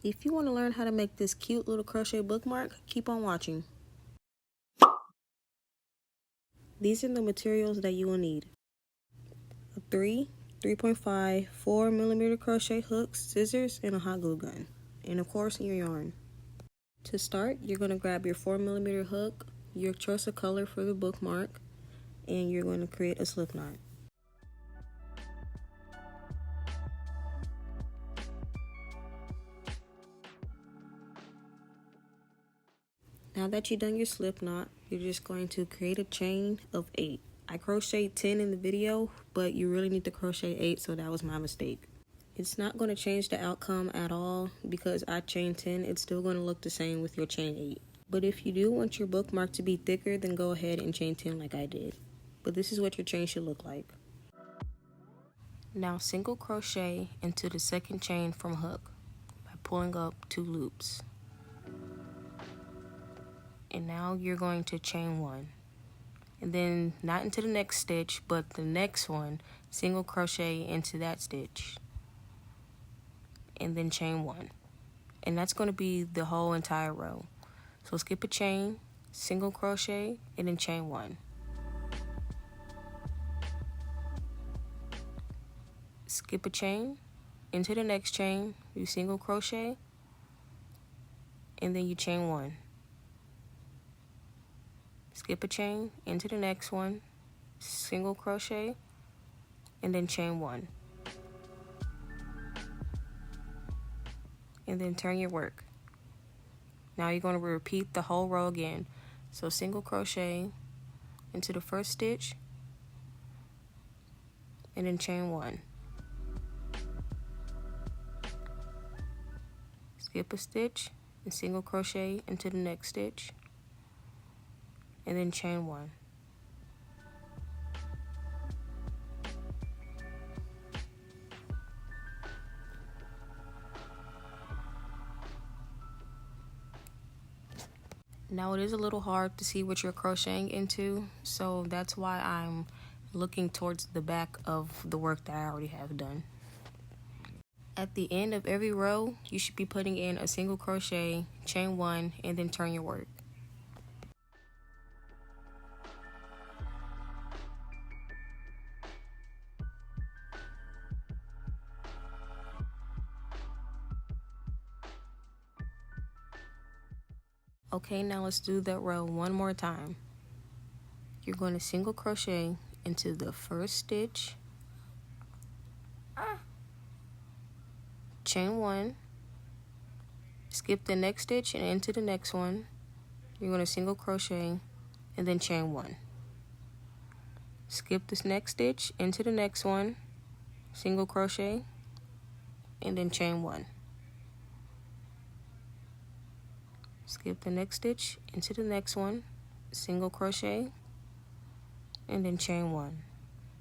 If you want to learn how to make this cute little crochet bookmark, keep on watching. These are the materials that you will need. A 3.5, 4mm crochet hooks, scissors, and a hot glue gun. And of course, your yarn. To start, you're going to grab your 4mm hook, your choice of color for the bookmark, and you're going to create a slip knot. Now that you've done your slip knot, you're just going to create a chain of 8. I crocheted 10 in the video, but you really need to crochet 8, so that was my mistake. It's not going to change the outcome at all because I chained 10. It's still going to look the same with your chain 8. But if you do want your bookmark to be thicker, then go ahead and chain 10 like I did. But this is what your chain should look like. Now single crochet into the second chain from hook by pulling up 2 loops. And now you're going to chain 1. And then not into the next stitch, but the next one, single crochet into that stitch. And then chain 1. And that's going to be the whole entire row. So skip a chain, single crochet, and then chain 1. Skip a chain, into the next chain, you single crochet, and then you chain 1. Skip a chain, into the next one, single crochet, and then chain 1. And then turn your work. Now you're going to repeat the whole row again. So single crochet into the first stitch, and then chain 1. Skip a stitch and single crochet into the next stitch, and then chain 1. Now it is a little hard to see what you're crocheting into, so that's why I'm looking towards the back of the work that I already have done. At the end of every row, you should be putting in a single crochet, chain 1, and then turn your work. Okay, now let's do that row one more time. You're going to single crochet into the first stitch, chain 1, skip the next stitch and into the next one. You're going to single crochet and then chain 1. Skip this next stitch into the next one, single crochet, and then chain 1. Skip the next stitch into the next one, single crochet, and then chain 1.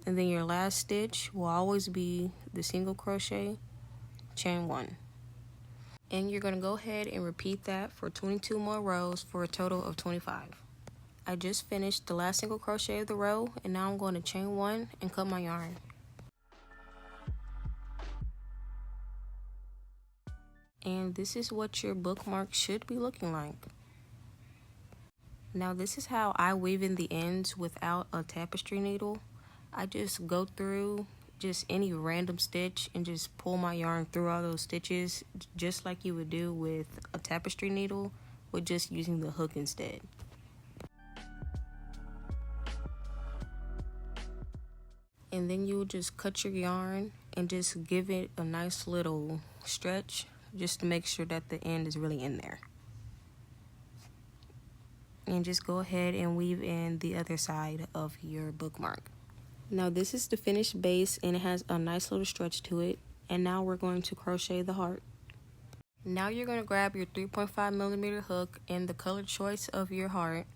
And then your last stitch will always be the single crochet, chain 1. And you're going to go ahead and repeat that for 22 more rows for a total of 25. I just finished the last single crochet of the row, and now I'm going to chain 1 and cut my yarn. And this is what your bookmark should be looking like. Now this is how I weave in the ends without a tapestry needle. I just go through just any random stitch and just pull my yarn through all those stitches, just like you would do with a tapestry needle, with just using the hook instead. And then you just cut your yarn and just give it a nice little stretch, just to make sure that the end is really in there. And just go ahead and weave in the other side of your bookmark. Now this is the finished base, and it has a nice little stretch to it. And now we're going to crochet the heart. Now you're going to grab your 3.5mm hook and the color choice of your heart,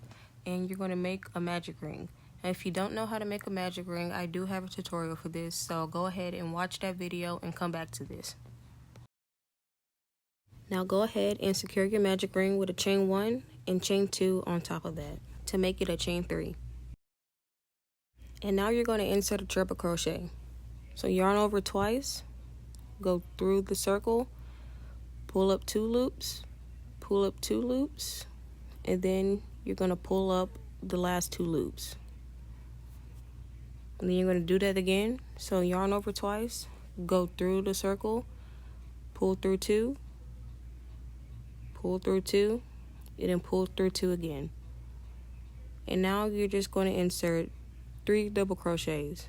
and you're going to make a magic ring. And if you don't know how to make a magic ring, I do have a tutorial for this, so go ahead and watch that video and come back to this. Now go ahead and secure your magic ring with a chain 1 and chain 2 on top of that to make it a chain 3. And now you're going to insert a triple crochet. So yarn over twice, go through the circle, pull up 2 loops, pull up 2 loops, and then you're going to pull up the last 2 loops. And then you're going to do that again. So yarn over twice, go through the circle, pull through 2, pull through 2, and then pull through 2 again. And now you're just going to insert 3 double crochets.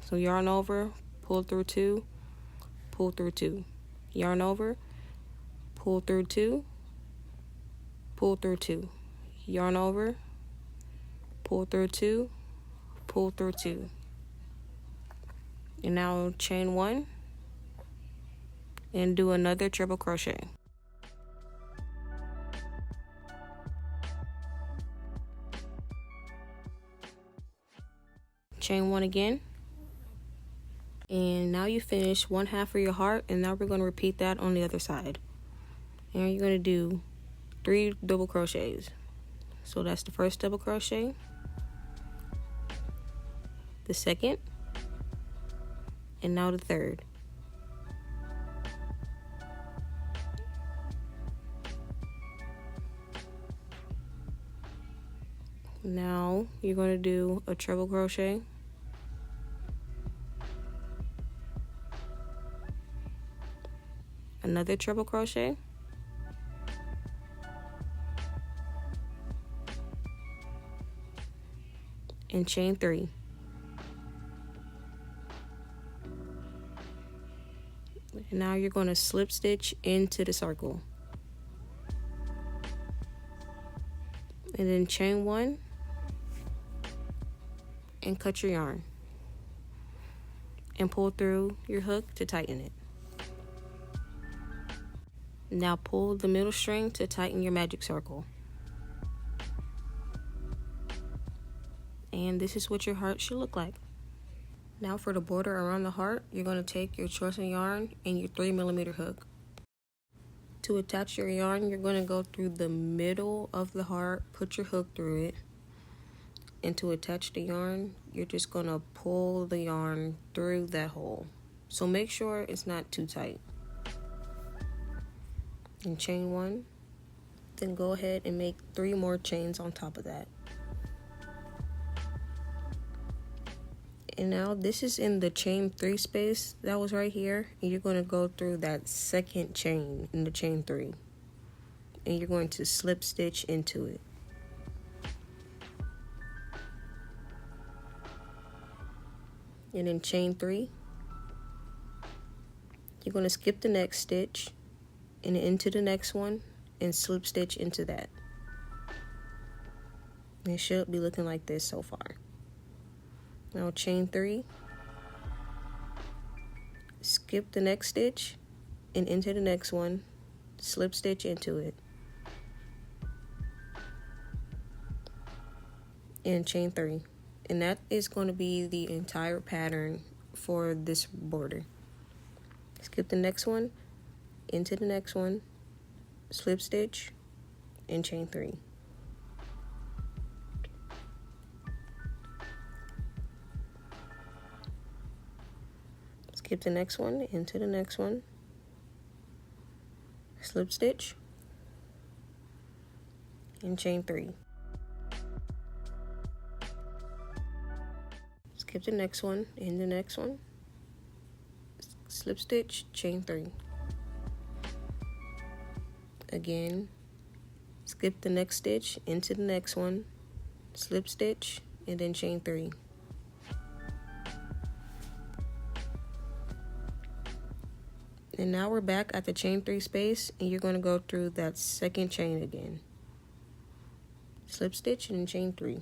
So yarn over, pull through 2, pull through 2, yarn over, pull through 2, pull through 2, yarn over, pull through 2, pull through 2. And now chain 1 and do another triple crochet. Chain 1 again. And now you finish 1/2 of your heart, and now we're going to repeat that on the other side. And you're going to do 3 double crochets. So that's the first double crochet, the second, and now the third. Now you're going to do a treble crochet, another treble crochet, and chain 3. And now you're going to slip stitch into the circle, and then chain 1 and cut your yarn and pull through your hook to tighten it. Now pull the middle string to tighten your magic circle. And this is what your heart should look like. Now for the border around the heart, you're going to take your choice of yarn and your 3mm hook. To attach your yarn, you're going to go through the middle of the heart, put your hook through it. And to attach the yarn, you're just going to pull the yarn through that hole. So make sure it's not too tight. And chain 1. Then go ahead and make 3 more chains on top of that. And now this is in the chain 3 space that was right here. And you're going to go through that second chain in the chain 3. And you're going to slip stitch into it. And then chain 3. You're going to skip the next stitch and into the next one and slip stitch into that. And it should be looking like this so far. Now chain 3, skip the next stitch and into the next one, slip stitch into it, and chain 3. And that is going to be the entire pattern for this border. Skip the next one, into the next one, slip stitch, and chain 3. Skip the next one, into the next one, slip stitch, and chain 3. Skip the next one, in the next one, slip stitch, chain 3. Again, skip the next stitch, into the next one, slip stitch, and then chain 3. And now we're back at the chain 3 space, and you're going to go through that second chain again. Slip stitch and chain 3.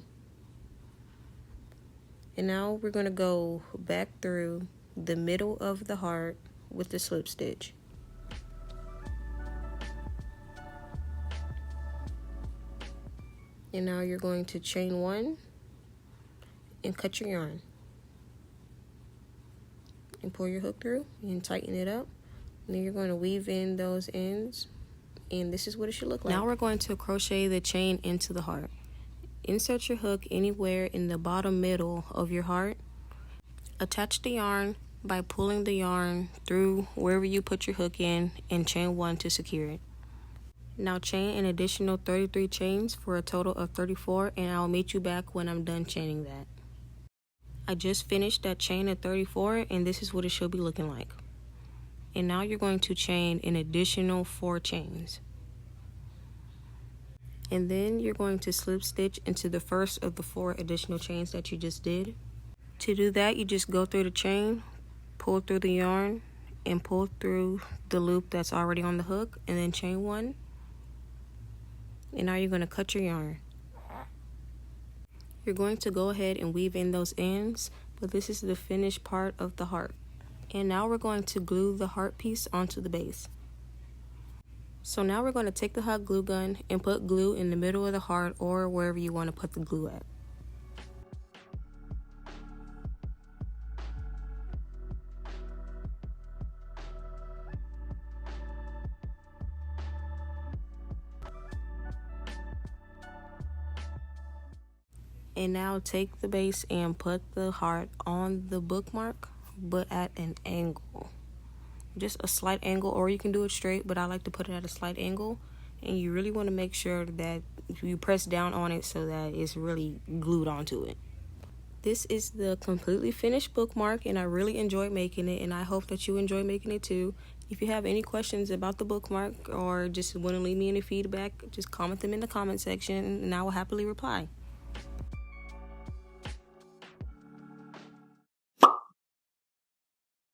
And now we're going to go back through the middle of the heart with the slip stitch. And now you're going to chain 1 and cut your yarn. And pull your hook through and tighten it up. And then you're going to weave in those ends, and this is what it should look like. Now we're going to crochet the chain into the heart. Insert your hook anywhere in the bottom middle of your heart. Attach the yarn by pulling the yarn through wherever you put your hook in and chain 1 to secure it. Now chain an additional 33 chains for a total of 34, and I'll meet you back when I'm done chaining that. I just finished that chain of 34, and this is what it should be looking like. And now you're going to chain an additional 4 chains. And then you're going to slip stitch into the first of the 4 additional chains that you just did. To do that, you just go through the chain, pull through the yarn, and pull through the loop that's already on the hook, and then chain 1. And now you're going to cut your yarn. You're going to go ahead and weave in those ends, but this is the finished part of the heart. And now we're going to glue the heart piece onto the base. So now we're going to take the hot glue gun and put glue in the middle of the heart or wherever you want to put the glue at. And now take the base and put the heart on the bookmark, but at an angle. Just a slight angle, or you can do it straight, but I like to put it at a slight angle. And you really want to make sure that you press down on it so that it's really glued onto it. This is the completely finished bookmark, and I really enjoyed making it, and I hope that you enjoy making it too. If you have any questions about the bookmark or just want to leave me any feedback, just comment them in the comment section and I will happily reply.